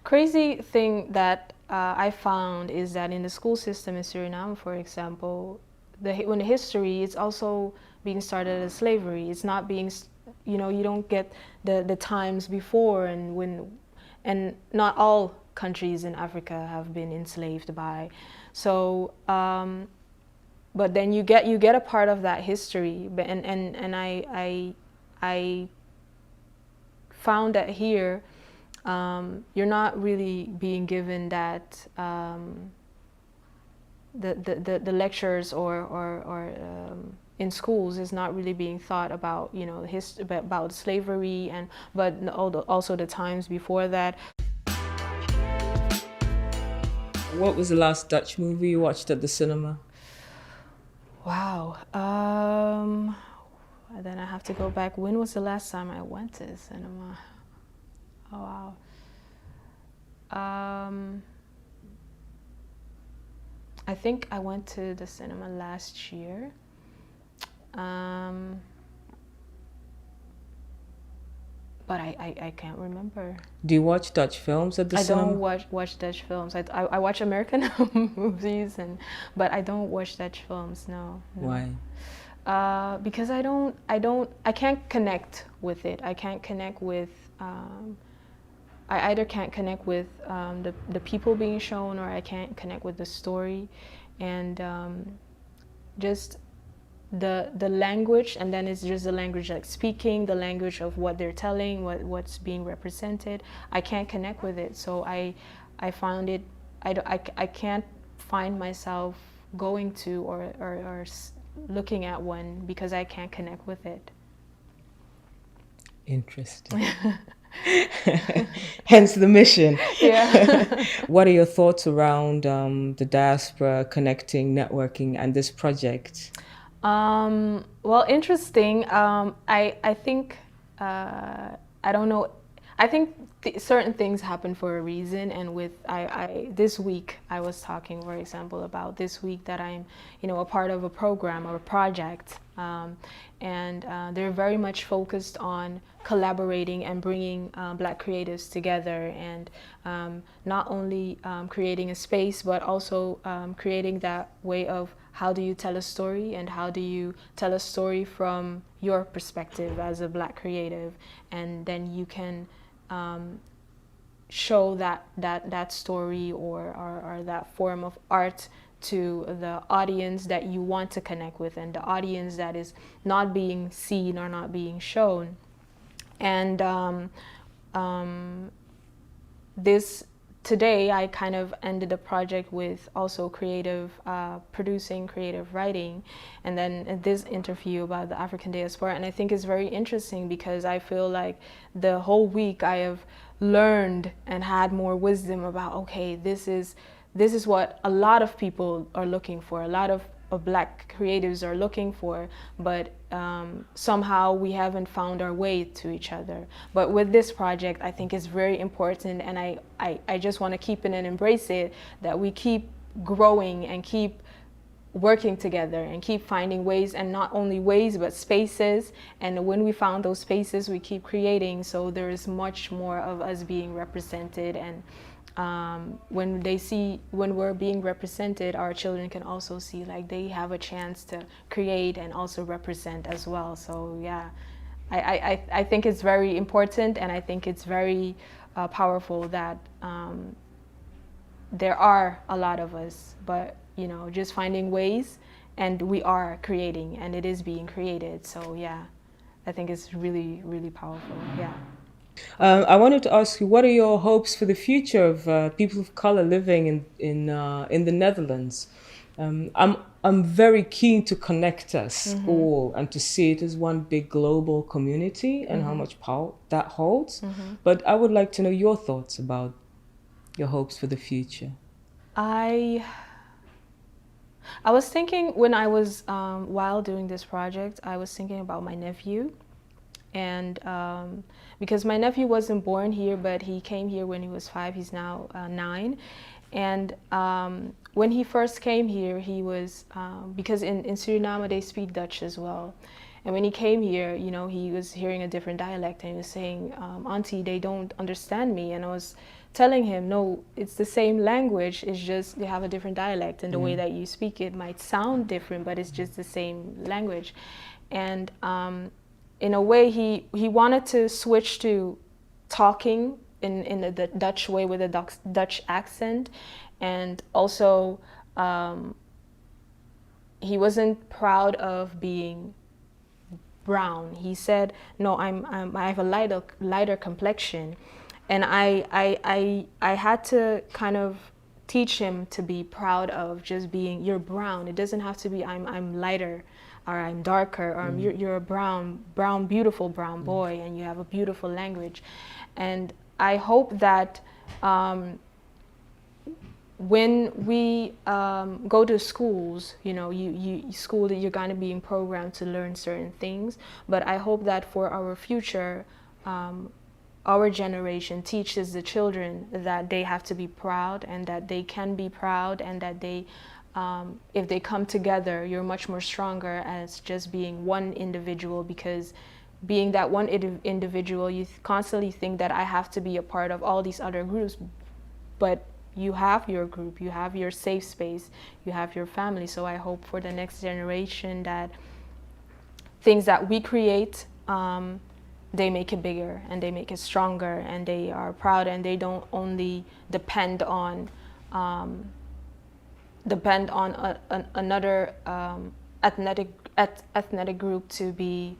crazy thing that I found is that in the school system in Suriname, for example, when the history, it's also being started as slavery. It's not being, you don't get the times before, and not all countries in Africa have been enslaved by. So, but then you get a part of that history, and I found that here, you're not really being given that, the lectures or in schools is not really being thought about, about slavery, but also the times before that. What was the last Dutch movie you watched at the cinema? Wow. Then I have to go back. When was the last time I went to the cinema? Oh, wow. I think I went to the cinema last year. But I can't remember. Do you watch Dutch films at the cinema? I don't watch Dutch films. I watch American movies, but I don't watch Dutch films. No. Why? Because I can't connect with it. I can't connect with. I either can't connect with the people being shown, or I can't connect with the story, and just the language, and then it's just the language, like speaking, the language of what they're telling, what's being represented. I can't connect with it, so I found it. I can't find myself going to or looking at one because I can't connect with it. Interesting. Hence the mission. Yeah. What are your thoughts around the diaspora, connecting, networking, and this project? Well, interesting. I think, I don't know. I think certain things happen for a reason. And with this week, I was talking, for example, about this week that I'm, a part of a program or a project, and they're very much focused on collaborating and bringing Black creatives together, and not only creating a space, but also creating that way of how do you tell a story, and how do you tell a story from your perspective as a Black creative, and then you can show that story or that form of art to the audience that you want to connect with, and the audience that is not being seen or not being shown. And today I kind of ended the project with also creative producing, creative writing, and then this interview about the African diaspora. And I think it's very interesting because I feel like the whole week I have learned and had more wisdom about, okay, this is what a lot of people are looking for, a lot of Black creatives are looking for, but somehow we haven't found our way to each other. But with this project, I think it's very important, and I just want to keep it and embrace it, that we keep growing and keep working together and keep finding ways, and not only ways but spaces, and when we found those spaces we keep creating, so there is much more of us being represented. And when we're being represented, our children can also see like they have a chance to create and also represent as well. So yeah, I think it's very important, and I think it's very powerful that there are a lot of us, but just finding ways, and we are creating, and it is being created. So yeah, I think it's really, really powerful. Yeah. I wanted to ask you, what are your hopes for the future of people of color living in the Netherlands? I'm very keen to connect us all and to see it as one big global community, and how much power that holds. But I would like to know your thoughts about your hopes for the future. I was thinking when I was while doing this project, I was thinking about my nephew. And because my nephew wasn't born here, but he came here when he was 5. He's now 9. And when he first came here, he was, because in Suriname they speak Dutch as well. And when he came here, he was hearing a different dialect, and he was saying, Auntie, they don't understand me. And I was telling him, no, it's the same language, it's just you have a different dialect, and the way that you speak it might sound different, but it's just the same language. And in a way, he wanted to switch to talking in the Dutch way with a Dutch accent, and also he wasn't proud of being brown. He said, "No, I have a lighter complexion," and I had to kind of teach him to be proud of just being, you're brown. It doesn't have to be I'm lighter, or I'm darker, or you're a brown, beautiful brown boy, and you have a beautiful language. And I hope that when we go to schools, you know, school, that you're going to be programmed to learn certain things. But I hope that for our future, our generation teaches the children that they have to be proud, and that they can be proud, and that they, if they come together, you're much more stronger as just being one individual. Because being that one individual, you constantly think that I have to be a part of all these other groups, but you have your group, you have your safe space, you have your family. So I hope for the next generation that things that we create, they make it bigger, and they make it stronger, and they are proud, and they don't only depend on another ethnic group to be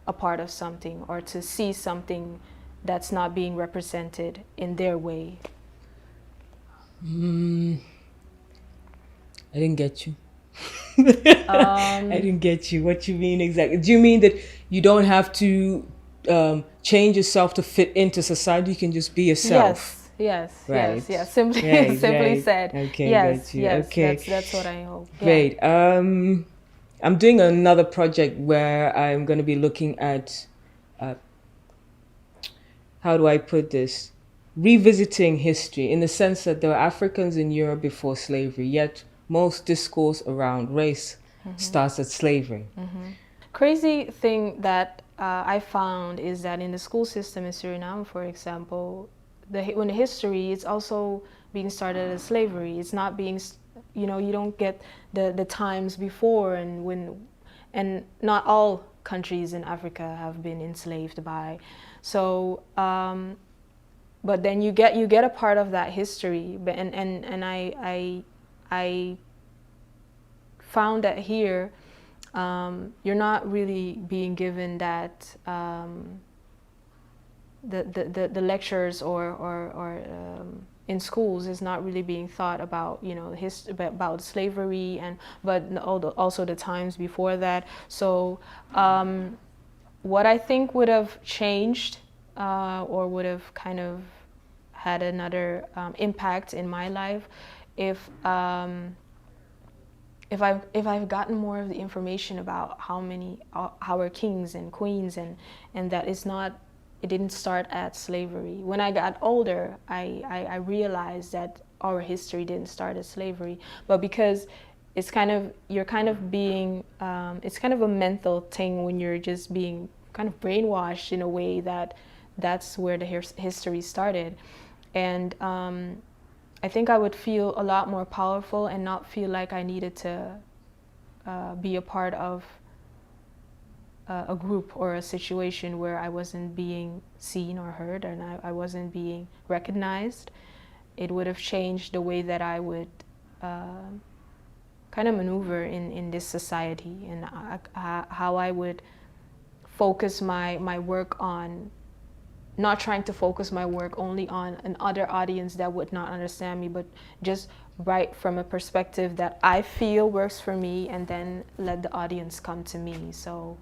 a part of something, or to see something that's not being represented in their way. I didn't get you. I didn't get you. What you mean exactly? Do you mean that you don't have to change yourself to fit into society? You can just be yourself. Yes, right. yes. Simply, right, simply right. said. Okay, yes, got you. yes. Okay, that's what I hope. Great. I'm doing another project where I'm going to be looking at, how do I put this? Revisiting history, in the sense that there were Africans in Europe before slavery, yet most discourse around race starts at slavery. Crazy thing that I found is that in the school system in Suriname, for example, when the history, it's also being started as slavery. It's not being, you know, you don't get the times before, and not all countries in Africa have been enslaved by. So, but then you get a part of that history. But and I found that here, you're not really being given that, the lectures or in schools is not really being thought about, you know, about slavery, but also the times before that. So what I think would have changed, or would have kind of had another impact in my life, if I've gotten more of the information about how many our kings and queens, and that it didn't start at slavery. When I got older, I realized that our history didn't start at slavery, but because it's kind of, you're kind of being, it's kind of a mental thing when you're just being kind of brainwashed in a way that that's where the history started. And I think I would feel a lot more powerful and not feel like I needed to be a part of a group or a situation where I wasn't being seen or heard, and I wasn't being recognized. It would have changed the way that I would kind of maneuver in this society, and how I would focus my work on, not trying to focus my work only on an other audience that would not understand me, but just write from a perspective that I feel works for me, and then let the audience come to me. So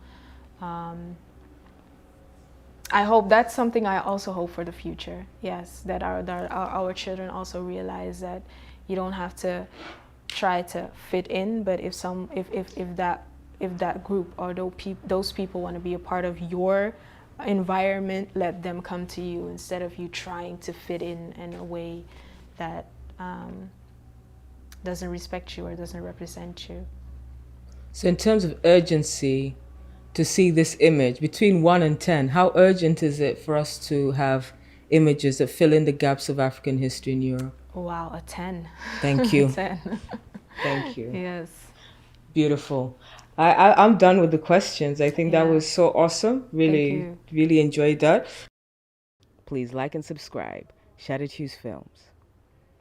I hope that's something I also hope for the future. Yes, that our children also realize that you don't have to try to fit in, but if that group or those people want to be a part of your environment, let them come to you, instead of you trying to fit in a way that doesn't respect you or doesn't represent you. So in terms of urgency to see this image, between 1 and 10, how urgent is it for us to have images that fill in the gaps of African history in Europe? Wow, a 10. Thank you. 10. Thank you. Yes. Beautiful. I'm done with the questions. I think that was so awesome. Really enjoyed that. Please like and subscribe. Shattered Hues Films.